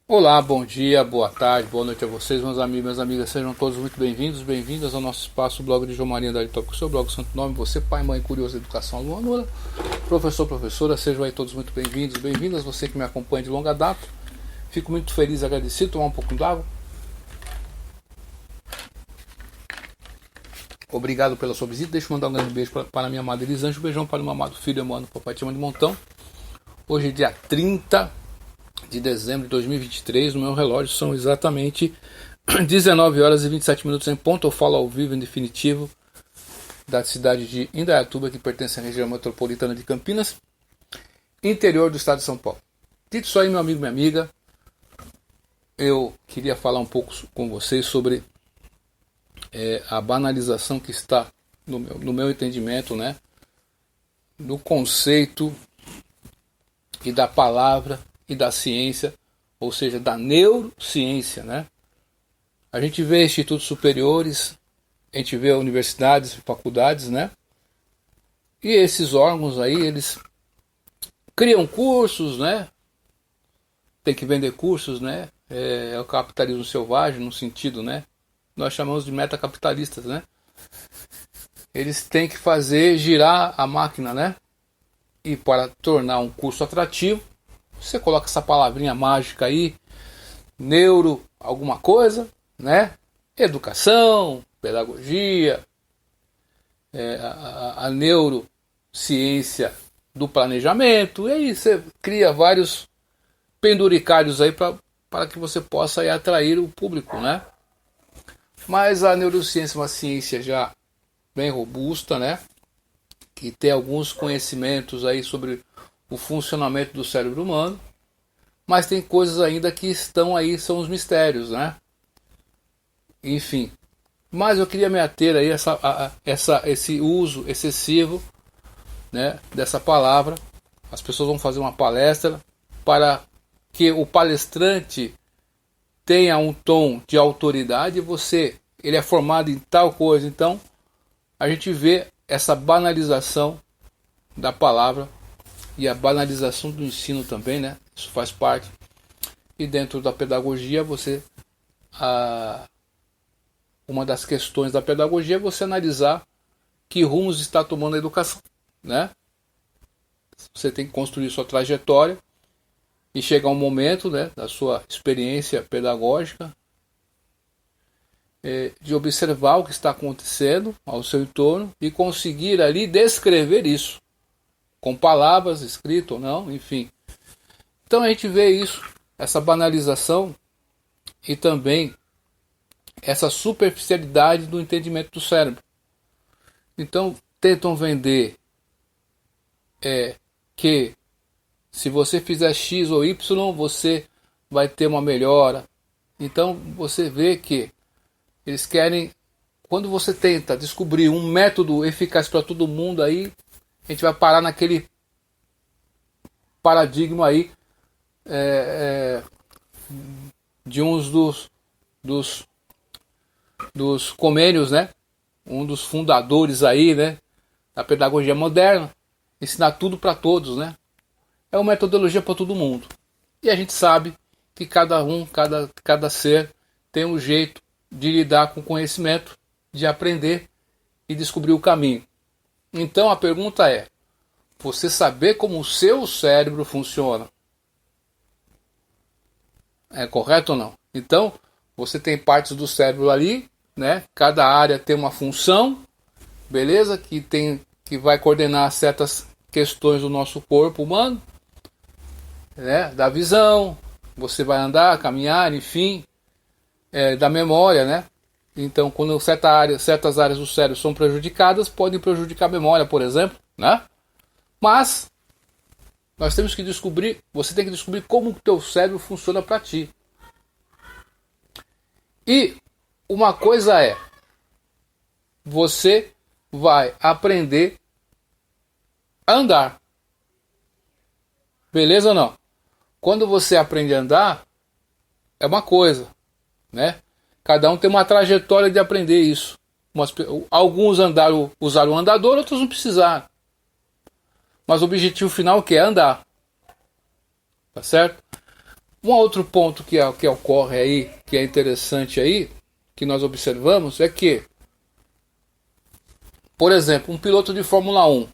Olá, bom dia, boa tarde, boa noite a vocês, meus amigos e minhas amigas. Sejam todos muito bem-vindos, bem-vindas ao nosso espaço, o blog de João Maria da Top, o seu blog Santo Nome. Você, pai, mãe, curioso, educação, aluna, professor, professora, sejam aí todos muito bem-vindos, bem-vindas. Você que me acompanha de longa data, fico muito feliz e agradecido. Tomar um pouco d'água. Obrigado pela sua visita. Deixa eu mandar um grande beijo para a minha amada Elisângela, um beijão para o meu amado filho, Emmanuel, papai te ama de montão. Hoje é dia 30 de dezembro de 2023, no meu relógio são exatamente 19 horas e 27 minutos em ponto. Eu falo ao vivo, em definitivo, da cidade de Indaiatuba, que pertence à região metropolitana de Campinas, interior do estado de São Paulo. Dito isso aí, meu amigo, minha amiga, eu queria falar um pouco com vocês sobre a banalização que está, no meu entendimento, né, do conceito e da palavra e da ciência, ou seja, da neurociência, né? A gente vê institutos superiores, a gente vê universidades, faculdades, né? E esses órgãos aí, eles criam cursos, né? Tem que vender cursos, né? É o capitalismo selvagem, no sentido, né? Nós chamamos de metacapitalistas, né? Eles têm que fazer girar a máquina, né? E para tornar um curso atrativo, você coloca essa palavrinha mágica aí, neuro alguma coisa, né? Educação, pedagogia, a neurociência do planejamento, e aí você cria vários penduricários aí para que você possa aí atrair o público, né? Mas a neurociência é uma ciência já bem robusta, né? Que tem alguns conhecimentos aí sobre o funcionamento do cérebro humano, mas tem coisas ainda que estão aí, são os mistérios, né? Enfim, mas eu queria me ater aí a esse uso excessivo, né, dessa palavra. As pessoas vão fazer uma palestra para que o palestrante tenha um tom de autoridade. Ele é formado em tal coisa, então a gente vê essa banalização da palavra e a banalização do ensino também, né? Isso faz parte. E dentro da pedagogia, uma das questões da pedagogia é você analisar que rumos está tomando a educação, né? Você tem que construir sua trajetória e chegar um momento, né, da sua experiência pedagógica, de observar o que está acontecendo ao seu entorno e conseguir ali descrever isso com palavras, escrito ou não, enfim. Então a gente vê isso, essa banalização e também essa superficialidade do entendimento do cérebro. Então tentam vender que se você fizer X ou Y, você vai ter uma melhora. Então você vê que eles querem, quando você tenta descobrir um método eficaz para todo mundo, aí a gente vai parar naquele paradigma aí de uns dos comênios, né? Um dos fundadores aí, né, da pedagogia moderna, ensinar tudo para todos, né? É uma metodologia para todo mundo. E a gente sabe que cada ser tem um jeito de lidar com o conhecimento, de aprender e descobrir o caminho. Então a pergunta é: você saber como o seu cérebro funciona é correto ou não? Então você tem partes do cérebro ali, né? Cada área tem uma função, beleza? Que vai coordenar certas questões do nosso corpo humano, né? Da visão, você vai andar, caminhar, enfim, da memória, né? Então, quando certas áreas do cérebro são prejudicadas, podem prejudicar a memória, por exemplo, né? Mas nós temos que descobrir, você tem que descobrir como o teu cérebro funciona para ti. E uma coisa é, você vai aprender a andar. Beleza ou não? Quando você aprende a andar, é uma coisa, né? Cada um tem uma trajetória de aprender isso. Alguns usaram o andador, outros não precisaram. Mas o objetivo final que é andar. Tá certo? Um outro ponto que ocorre aí, que é interessante aí, que nós observamos, é que, por exemplo, um piloto de Fórmula 1,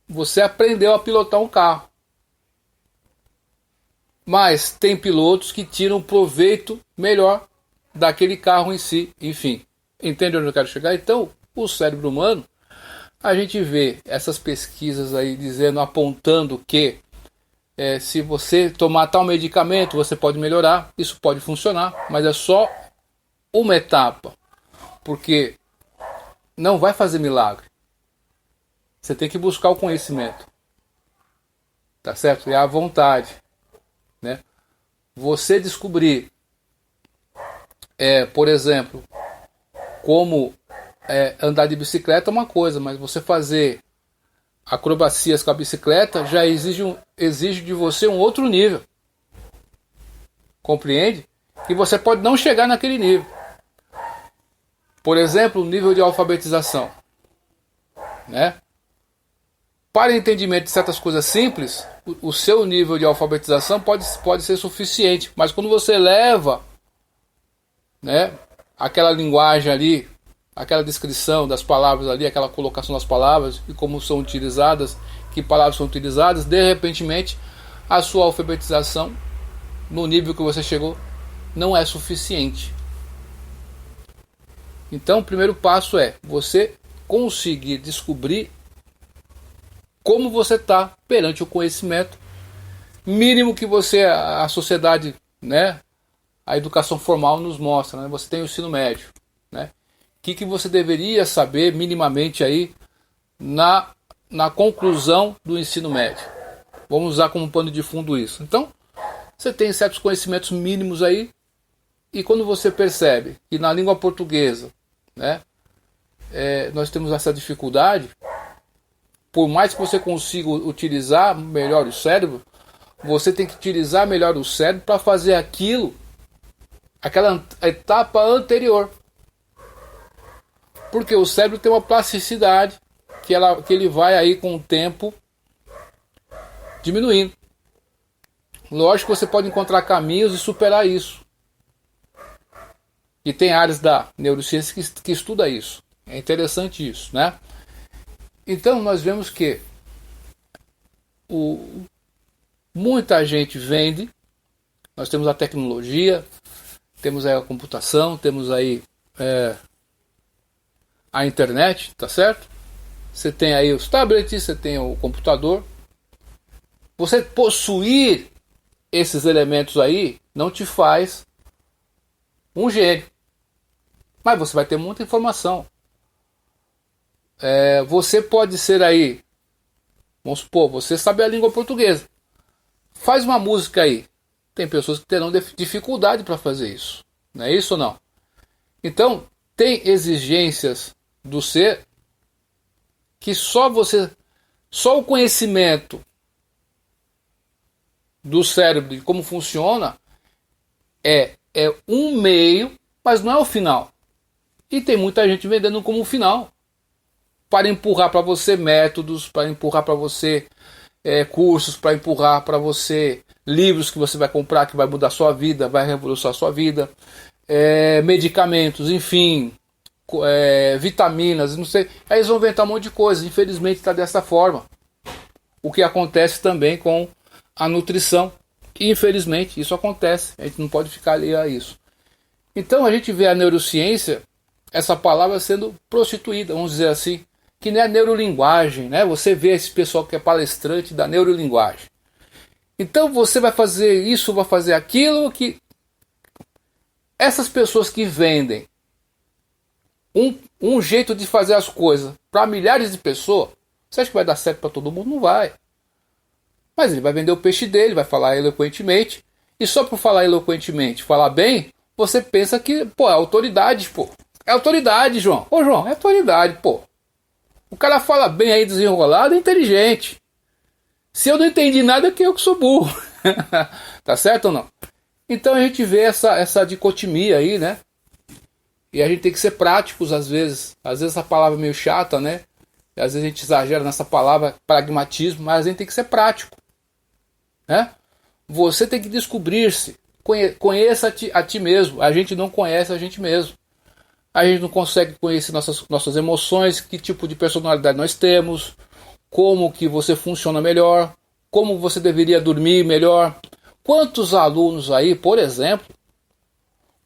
você aprendeu a pilotar um carro, mas tem pilotos que tiram proveito melhor daquele carro em si, enfim. Entende onde eu quero chegar? Então, o cérebro humano, a gente vê essas pesquisas aí dizendo, apontando que se você tomar tal medicamento, você pode melhorar, isso pode funcionar, mas é só uma etapa, porque não vai fazer milagre. Você tem que buscar o conhecimento, tá certo? É a vontade, né? Você descobrir, por exemplo, como andar de bicicleta é uma coisa, mas você fazer acrobacias com a bicicleta já exige de você um outro nível. Compreende? E você pode não chegar naquele nível. Por exemplo, o nível de alfabetização, né? Para entendimento de certas coisas simples, o seu nível de alfabetização pode ser suficiente, mas quando você leva, né, aquela linguagem ali, aquela descrição das palavras ali, aquela colocação das palavras e como são utilizadas, que palavras são utilizadas, de repentemente a sua alfabetização no nível que você chegou não é suficiente. Então o primeiro passo é você conseguir descobrir como você está perante o conhecimento mínimo que a sociedade, né, a educação formal nos mostra, né? Você tem o ensino médio, né? O que você deveria saber minimamente aí na conclusão do ensino médio? Vamos usar como pano de fundo isso. Então, você tem certos conhecimentos mínimos aí, e quando você percebe que na língua portuguesa, né, nós temos essa dificuldade, por mais que você consiga utilizar melhor o cérebro, você tem que utilizar melhor o cérebro para fazer aquela etapa anterior. Porque o cérebro tem uma plasticidade que ele vai aí com o tempo diminuindo. Lógico que você pode encontrar caminhos de superar isso. E tem áreas da neurociência que estuda isso. É interessante isso, né? Então nós vemos que muita gente vende. Nós temos a tecnologia, temos aí a computação, temos aí a internet, tá certo? Você tem aí os tablets, você tem o computador. Você possuir esses elementos aí não te faz um gênio, mas você vai ter muita informação. Você pode ser aí, vamos supor, você sabe a língua portuguesa, faz uma música aí. Tem pessoas que terão dificuldade para fazer isso, não é isso ou não? Então tem exigências do ser que só o conhecimento do cérebro de como funciona é um meio, mas não é o final. E tem muita gente vendendo como final, para empurrar para você métodos, para empurrar para você cursos, para empurrar para você livros que você vai comprar, que vai mudar a sua vida, vai revolucionar a sua vida, medicamentos, enfim, vitaminas, não sei. Aí eles vão inventar um monte de coisa. Infelizmente está dessa forma. O que acontece também com a nutrição. Infelizmente isso acontece. A gente não pode ficar ali a isso. Então a gente vê a neurociência, essa palavra sendo prostituída, vamos dizer assim, que nem a neurolinguagem, né? Você vê esse pessoal que é palestrante da neurolinguagem. Então você vai fazer isso, vai fazer aquilo, que essas pessoas que vendem um jeito de fazer as coisas para milhares de pessoas, você acha que vai dar certo para todo mundo? Não vai. Mas ele vai vender o peixe dele, vai falar eloquentemente, e só por falar eloquentemente, falar bem, você pensa que, é autoridade, pô. É autoridade, João. Ô, João, é autoridade, pô. O cara fala bem aí, desenrolado, é inteligente. Se eu não entendi nada, é que eu que sou burro. Tá certo ou não? Então a gente vê essa dicotomia aí, né? E a gente tem que ser práticos às vezes. Às vezes essa palavra é meio chata, né? E às vezes a gente exagera nessa palavra pragmatismo, mas a gente tem que ser prático, né? Você tem que descobrir-se. Conheça a ti mesmo. A gente não conhece a gente mesmo. A gente não consegue conhecer nossas emoções, que tipo de personalidade nós temos, como que você funciona melhor, como você deveria dormir melhor. Quantos alunos aí, por exemplo,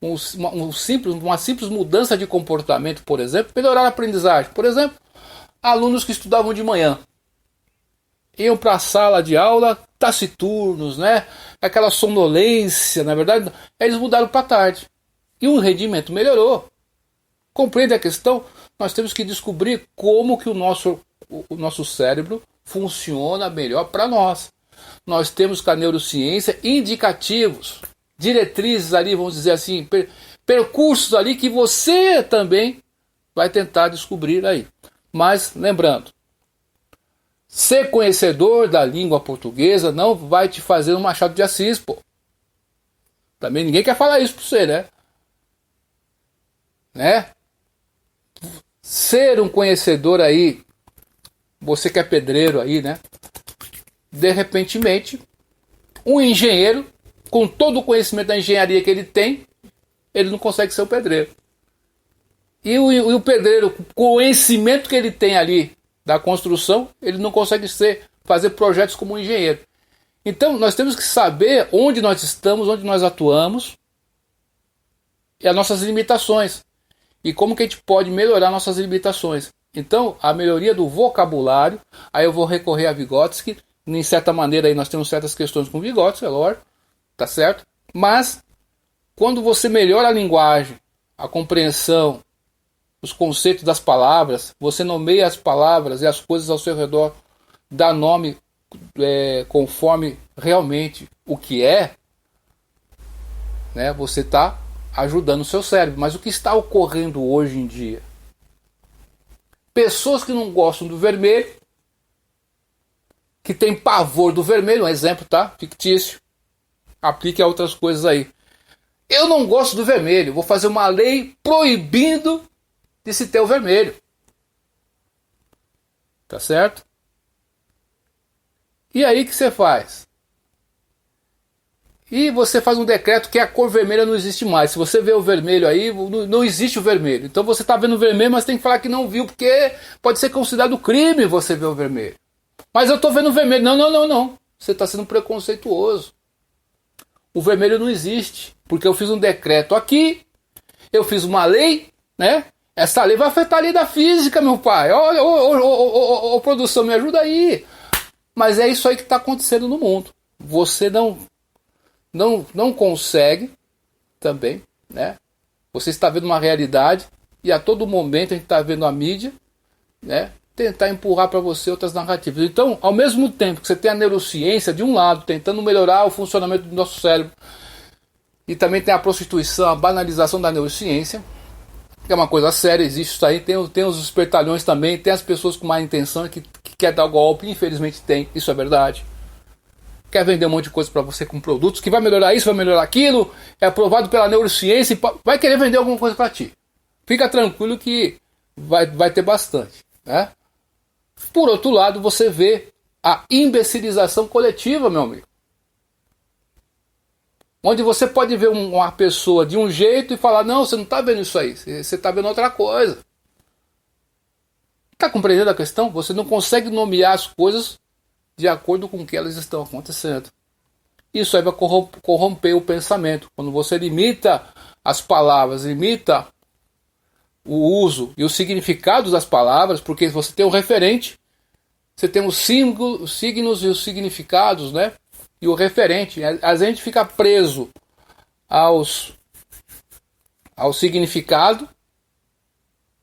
uma simples mudança de comportamento, por exemplo, melhorar a aprendizagem. Por exemplo, alunos que estudavam de manhã, iam para a sala de aula taciturnos, né? Aquela sonolência, na verdade, eles mudaram para tarde. E o rendimento melhorou. Compreende a questão? Nós temos que descobrir como que o nosso cérebro funciona melhor para nós. Nós temos com a neurociência indicativos, diretrizes ali, vamos dizer assim, percursos ali que você também vai tentar descobrir aí. Mas, lembrando, ser conhecedor da língua portuguesa não vai te fazer um Machado de Assis, pô. Também ninguém quer falar isso pra você, né? Ser um conhecedor aí, você que é pedreiro aí, né? De repentemente, um engenheiro, com todo o conhecimento da engenharia que ele tem, ele não consegue ser o pedreiro. E o pedreiro, com o conhecimento que ele tem ali da construção, ele não consegue fazer projetos como um engenheiro. Então, nós temos que saber onde nós estamos, onde nós atuamos, e as nossas limitações. E como que a gente pode melhorar nossas limitações. Então, a melhoria do vocabulário, aí eu vou recorrer a Vygotsky. Em certa maneira, aí nós temos certas questões com Vygotsky, é lógico, tá certo? Mas, quando você melhora a linguagem, a compreensão, os conceitos das palavras, você nomeia as palavras e as coisas ao seu redor, dá nome conforme realmente o que é, né? Você está ajudando o seu cérebro. Mas o que está ocorrendo hoje em dia? Pessoas que não gostam do vermelho, que tem pavor do vermelho, um exemplo, tá? Fictício. Aplique a outras coisas aí. Eu não gosto do vermelho, vou fazer uma lei proibindo de se ter o vermelho. Tá certo? E aí o que você faz? E você faz um decreto que a cor vermelha não existe mais. Se você vê o vermelho aí, não existe o vermelho. Então você está vendo o vermelho, mas tem que falar que não viu, porque pode ser considerado crime você ver o vermelho. Mas eu estou vendo o vermelho. Não. Você está sendo preconceituoso. O vermelho não existe. Porque eu fiz um decreto aqui, eu fiz uma lei, né? Essa lei vai afetar a lei da física, meu pai. Ô, produção, me ajuda aí. Mas é isso aí que está acontecendo no mundo. Você não consegue também, né? Você está vendo uma realidade e a todo momento a gente está vendo a mídia, né? Tentar empurrar para você outras narrativas. Então, ao mesmo tempo que você tem a neurociência de um lado, tentando melhorar o funcionamento do nosso cérebro, e também tem a prostituição, a banalização da neurociência, que é uma coisa séria, existe isso aí, tem os espertalhões também, tem as pessoas com má intenção que quer dar golpe, infelizmente tem, isso é verdade. Quer vender um monte de coisa para você com produtos, que vai melhorar isso, vai melhorar aquilo, é aprovado pela neurociência, vai querer vender alguma coisa para ti. Fica tranquilo que vai ter bastante, né? Por outro lado, você vê a imbecilização coletiva, meu amigo. Onde você pode ver uma pessoa de um jeito e falar, não, você não está vendo isso aí, você está vendo outra coisa. Está compreendendo a questão? Você não consegue nomear as coisas de acordo com o que elas estão acontecendo. Isso aí vai corromper o pensamento. Quando você limita as palavras, limita o uso e os significados das palavras, porque você tem um referente, você tem os signos e os significados, né? E o referente. A gente fica preso ao significado,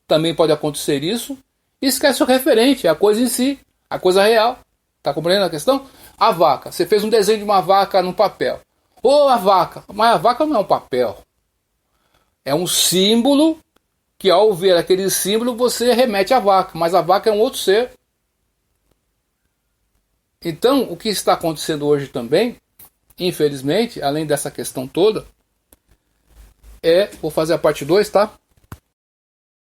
também pode acontecer isso, e esquece o referente, a coisa em si, a coisa real. Tá compreendendo a questão? A vaca. Você fez um desenho de uma vaca no papel. A vaca. Mas a vaca não é um papel. É um símbolo que ao ver aquele símbolo você remete à vaca. Mas a vaca é um outro ser. Então, o que está acontecendo hoje também, infelizmente, além dessa questão toda, vou fazer a parte 2, tá?